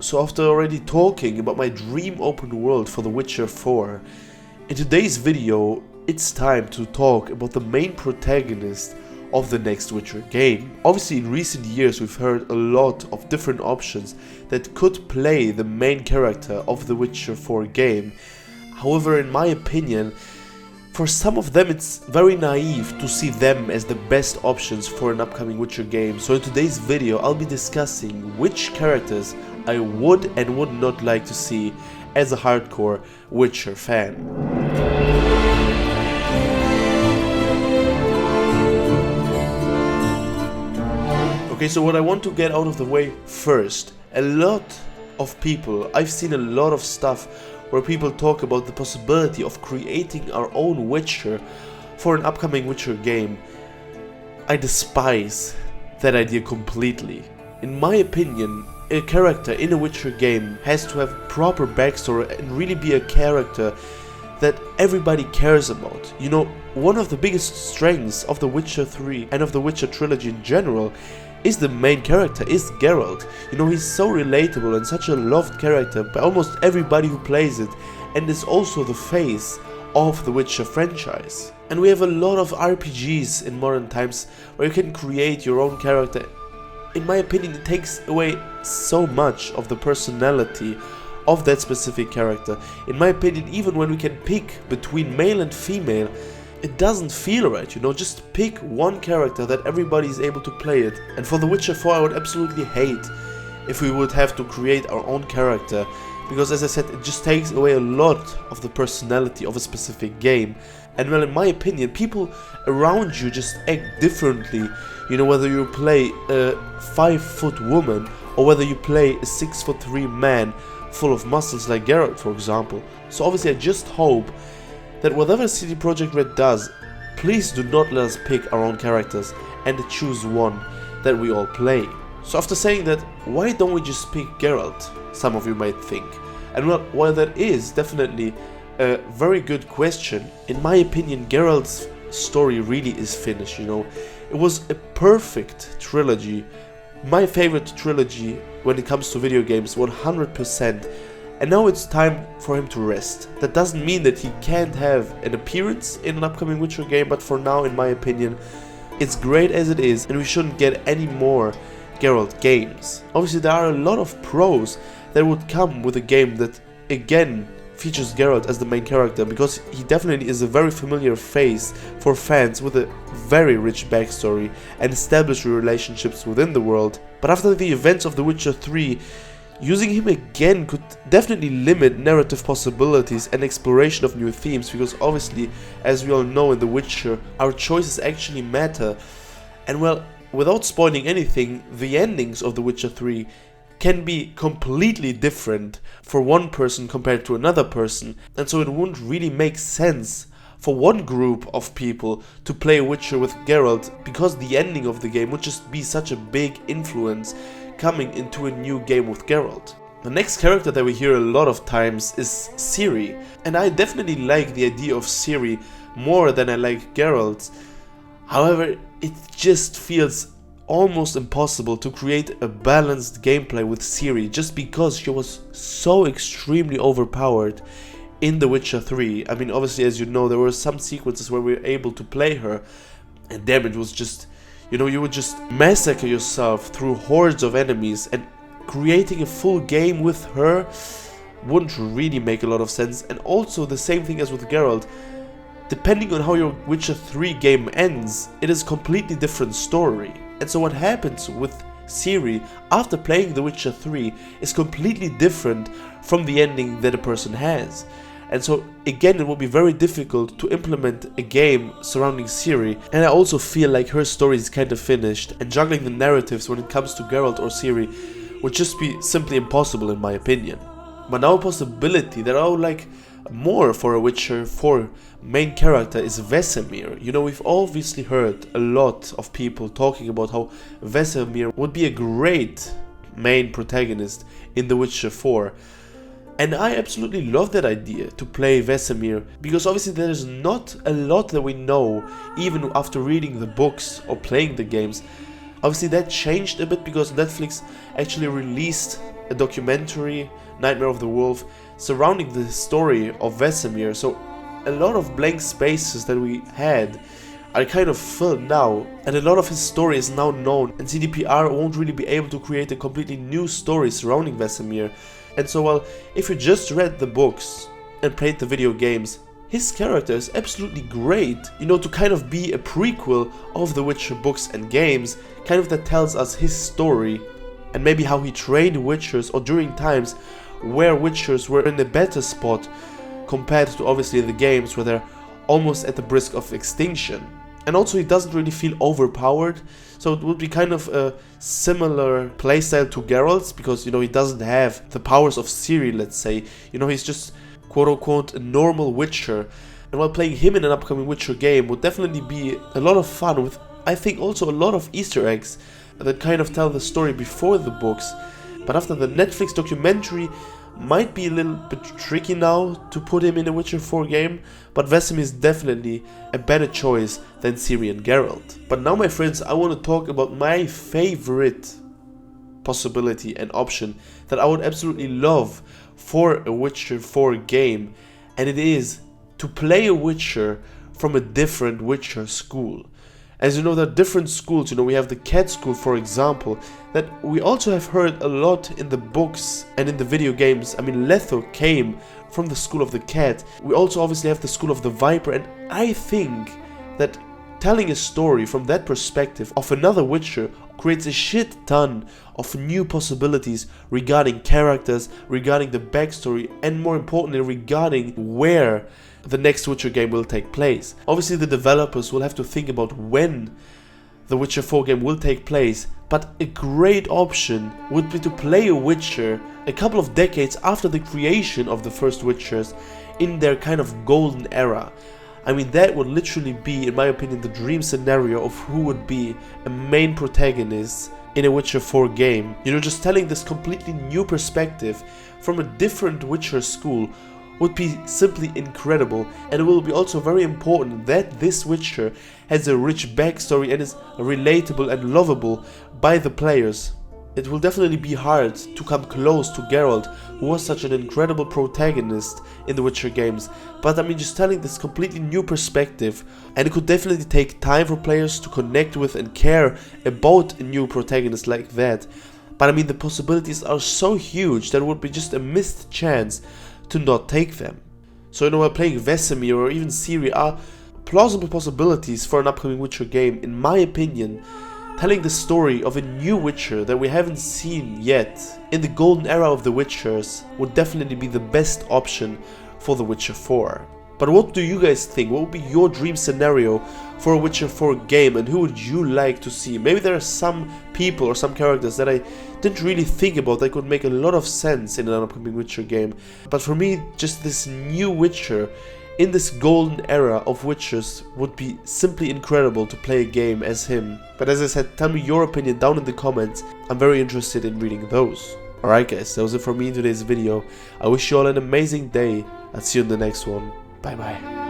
So after already talking about my dream open world for The Witcher 4, in today's video it's time to talk about the main protagonist of the next Witcher game. Obviously in recent years we've heard a lot of different options that could play the main character of the Witcher 4 game. However, in my opinion, for some of them it's very naive to see them as the best options for an upcoming Witcher game. So in today's video I'll be discussing which characters I would and would not like to see as a hardcore Witcher fan. Okay, so what I want to get out of the way first, a lot of people, I've seen a lot of stuff where people talk about the possibility of creating our own Witcher for an upcoming Witcher game. I despise that idea completely. In my opinion, a character in a Witcher game has to have proper backstory and really be a character that everybody cares about. You know, one of the biggest strengths of The Witcher 3 and of the Witcher trilogy in general is the main character, is Geralt. You know, he's so relatable and such a loved character by almost everybody who plays it, and is also the face of the Witcher franchise. And we have a lot of RPGs in modern times where you can create your own character. In my opinion, it takes away so much of the personality of that specific character. In my opinion, even when we can pick between male and female, it doesn't feel right, you know, just pick one character that everybody is able to play it. And for The Witcher 4 I would absolutely hate if we would have to create our own character, because as I said, it just takes away a lot of the personality of a specific game. And well, in my opinion, people around you just act differently, you know, whether you play a 5-foot woman or whether you play a 6'3" man full of muscles like Geralt, for example. So obviously I just hope that whatever CD Projekt Red does, please do not let us pick our own characters and choose one that we all play. So after saying that, why don't we just pick Geralt, some of you might think. And well, while that is definitely a very good question, in my opinion Geralt's story really is finished, you know. It was a perfect trilogy, my favorite trilogy when it comes to video games, 100%. And now it's time for him to rest. That doesn't mean that he can't have an appearance in an upcoming Witcher game, but for now, in my opinion, it's great as it is, and we shouldn't get any more Geralt games. Obviously, there are a lot of pros that would come with a game that, again, features Geralt as the main character, because he definitely is a very familiar face for fans with a very rich backstory and established relationships within the world. But after the events of The Witcher 3, using him again could definitely limit narrative possibilities and exploration of new themes, because obviously, as we all know in The Witcher, our choices actually matter. And well, without spoiling anything, the endings of The Witcher 3 can be completely different for one person compared to another person, and so it wouldn't really make sense for one group of people to play Witcher with Geralt, because the ending of the game would just be such a big influence coming into a new game with Geralt. The next character that we hear a lot of times is Ciri, and I definitely like the idea of Ciri more than I like Geralt. However, it just feels almost impossible to create a balanced gameplay with Ciri, just because she was so extremely overpowered in The Witcher 3. I mean, obviously, as you know, there were some sequences where we were able to play her, and damn, it was just, you know, you would just massacre yourself through hordes of enemies, and creating a full game with her wouldn't really make a lot of sense. And also the same thing as with Geralt, depending on how your Witcher 3 game ends, it is a completely different story. And so what happens with Ciri after playing The Witcher 3 is completely different from the ending that a person has. And so again, it will be very difficult to implement a game surrounding Ciri, and I also feel like her story is kind of finished, and juggling the narratives when it comes to Geralt or Ciri would just be simply impossible in my opinion. But now a possibility that I would like more for a Witcher 4 main character is Vesemir. You know, we've obviously heard a lot of people talking about how Vesemir would be a great main protagonist in The Witcher 4. And I absolutely love that idea to play Vesemir, because obviously there's not a lot that we know even after reading the books or playing the games. Obviously that changed a bit because Netflix actually released a documentary, Nightmare of the Wolf, surrounding the story of Vesemir, so a lot of blank spaces that we had are kind of filled now, and a lot of his story is now known, and CDPR won't really be able to create a completely new story surrounding Vesemir. And so, well, if you just read the books and played the video games, his character is absolutely great, you know, to kind of be a prequel of the Witcher books and games, kind of that tells us his story, and maybe how he trained Witchers, or during times where Witchers were in a better spot compared to obviously the games where they're almost at the brisk of extinction. And also he doesn't really feel overpowered, so it would be kind of a similar playstyle to Geralt's, because, you know, he doesn't have the powers of Ciri, let's say. You know, he's just quote-unquote a normal Witcher, and while playing him in an upcoming Witcher game would definitely be a lot of fun, with I think also a lot of Easter eggs that kind of tell the story before the books. But after the Netflix documentary, might be a little bit tricky now to put him in a Witcher 4 game, but Vesemir is definitely a better choice than Ciri and Geralt. But now, my friends, I want to talk about my favorite possibility and option that I would absolutely love for a Witcher 4 game, and it is to play a Witcher from a different Witcher school. As you know, there are different schools. You know, we have the cat school, for example, that we also have heard a lot in the books and in the video games. I mean, Letho came from the school of the cat. We also obviously have the school of the viper, and I think that telling a story from that perspective of another Witcher creates a shit ton of new possibilities regarding characters, regarding the backstory, and more importantly, regarding where the next Witcher game will take place. Obviously, the developers will have to think about when the Witcher 4 game will take place, but a great option would be to play a Witcher a couple of decades after the creation of the first Witchers, in their kind of golden era. I mean, that would literally be, in my opinion, the dream scenario of who would be a main protagonist in a Witcher 4 game. You know, just telling this completely new perspective from a different Witcher school would be simply incredible, and it will be also very important that this Witcher has a rich backstory and is relatable and lovable by the players. It will definitely be hard to come close to Geralt, who was such an incredible protagonist in the Witcher games, but I mean, just telling this completely new perspective, and it could definitely take time for players to connect with and care about a new protagonist like that. But I mean, the possibilities are so huge that it would be just a missed chance to not take them. So, you know, while playing Vesemir or even Ciri are plausible possibilities for an upcoming Witcher game, in my opinion, telling the story of a new Witcher that we haven't seen yet in the golden era of the Witchers would definitely be the best option for the Witcher 4. But what do you guys think? What would be your dream scenario for a Witcher 4 game, and who would you like to see? Maybe there are some people or some characters that I didn't really think about that could make a lot of sense in an upcoming Witcher game. But for me, just this new Witcher in this golden era of Witchers would be simply incredible to play a game as him. But as I said, tell me your opinion down in the comments. I'm very interested in reading those. Alright guys, that was it for me in today's video. I wish you all an amazing day. I'll see you in the next one. Bye bye.